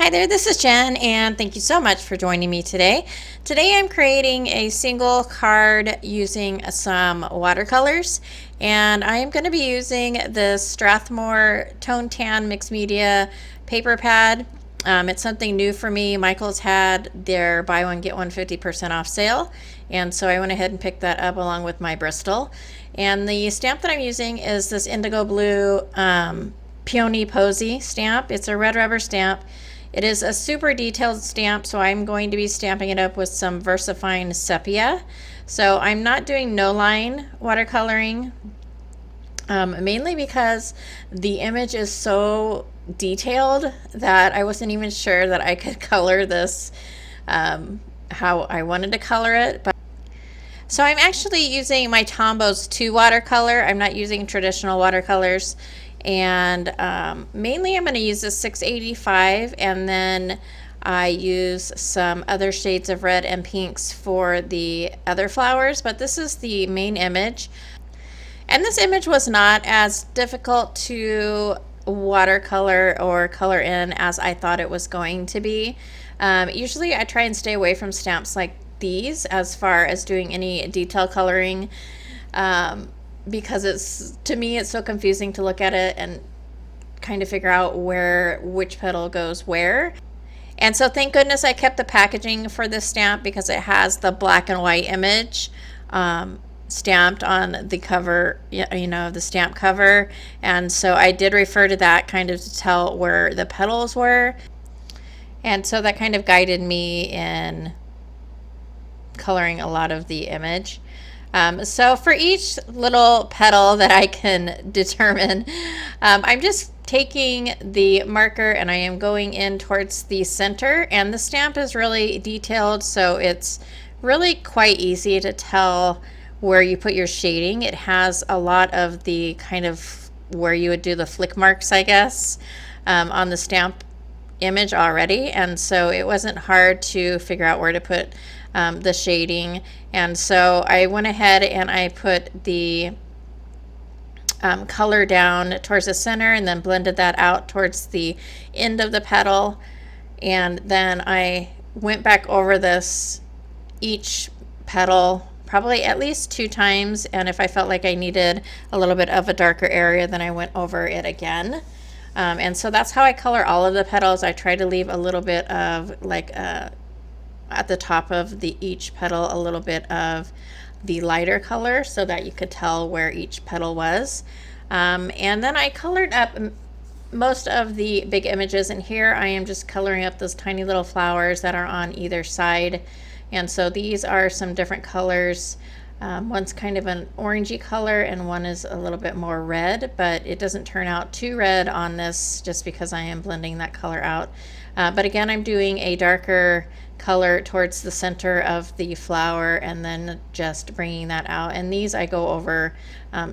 Hi there, this is Jen, and thank you so much for joining me today. Today I'm creating a single card using some watercolors, and I am going to be using the Strathmore Tone Tan Mixed Media paper pad. It's something new for me. Michael's had their buy one get one 50% off sale, and so I went ahead and picked that up along with my Bristol. And the stamp that I'm using is this indigo blue Peony Posey stamp. It's a red rubber stamp. It is a super detailed stamp, so I'm going to be stamping it up with some VERSAFINE Sepia. So I'm not doing no line watercoloring, mainly because the image is so detailed that I wasn't even sure that I could color this how I wanted to color it. So I'm actually using my Tombow's 2 watercolor. I'm not using traditional watercolors. And mainly I'm going to use the 685, and then I use some other shades of red and pinks for the other flowers, but this is the main image. And this image was not as difficult to watercolor or color in as I thought it was going to be. Usually I try and stay away from stamps like these as far as doing any detail coloring. Because to me it's so confusing to look at it and kind of figure out which petal goes where. And so thank goodness I kept the packaging for this stamp, because it has the black and white image stamped on the cover, the stamp cover. And so I did refer to that kind of to tell where the petals were. And so that kind of guided me in coloring a lot of the image. So for each little petal that I can determine, I'm just taking the marker and I am going in towards the center, and the stamp is really detailed, so it's really quite easy to tell where you put your shading. It has a lot of the kind of where you would do the flick marks, I guess, on the stamp image already, and so it wasn't hard to figure out where to put the shading. And so I went ahead and I put the color down towards the center and then blended that out towards the end of the petal, and then I went back over this each petal probably at least 2 times, and if I felt like I needed a little bit of a darker area, then I went over it again. And so that's how I color all of the petals. I try to leave a little bit of like at the top of each petal a little bit of the lighter color so that you could tell where each petal was. And then I colored up most of the big images, and here I am just coloring up those tiny little flowers that are on either side. And so these are some different colors. One's kind of an orangey color and one is a little bit more red, but it doesn't turn out too red on this just because I am blending that color out. But again, I'm doing a darker color towards the center of the flower and then just bringing that out. And these I go over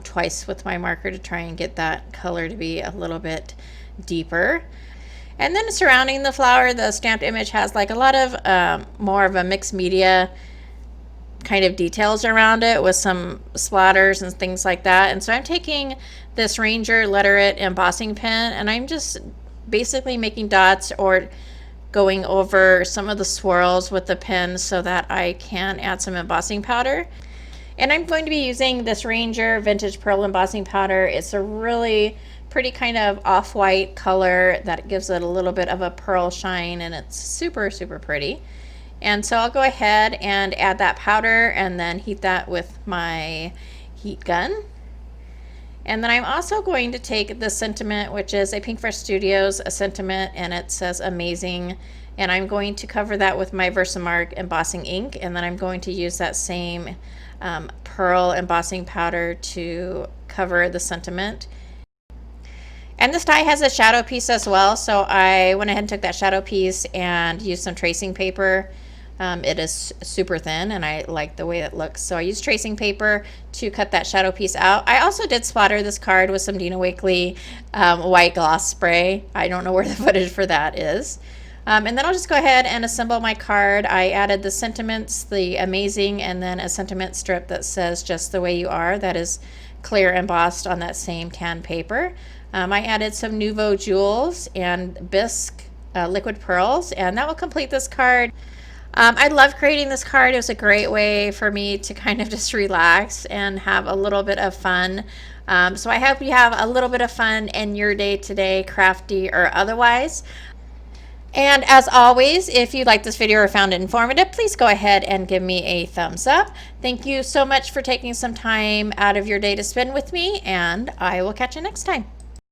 twice with my marker to try and get that color to be a little bit deeper. And then surrounding the flower, the stamped image has like a lot of more of a mixed media kind of details around it with some splatters and things like that. And so I'm taking this Ranger Letter It embossing pen and I'm just basically making dots or going over some of the swirls with the pen so that I can add some embossing powder. And I'm going to be using this Ranger Vintage Pearl embossing powder. It's a really pretty kind of off-white color that gives it a little bit of a pearl shine, and it's super, super pretty. And so I'll go ahead and add that powder and then heat that with my heat gun. And then I'm also going to take the sentiment, which is a Pink Fresh Studios sentiment, and it says amazing. And I'm going to cover that with my Versamark embossing ink, and then I'm going to use that same pearl embossing powder to cover the sentiment. And this die has a shadow piece as well, so I went ahead and took that shadow piece and used some tracing paper. It is super thin and I like the way it looks, so I used tracing paper to cut that shadow piece out. I also did splatter this card with some Dina Wakley white gloss spray. I don't know where the footage for that is. And then I'll just go ahead and assemble my card. I added the sentiments, the amazing, and then a sentiment strip that says just the way you are. That is clear embossed on that same tan paper. I added some Nouveau jewels and bisque liquid pearls, and that will complete this card. I love creating this card. It was a great way for me to kind of just relax and have a little bit of fun. So I hope you have a little bit of fun in your day today, crafty or otherwise. And as always, if you like this video or found it informative, please go ahead and give me a thumbs up. Thank you so much for taking some time out of your day to spend with me, and I will catch you next time.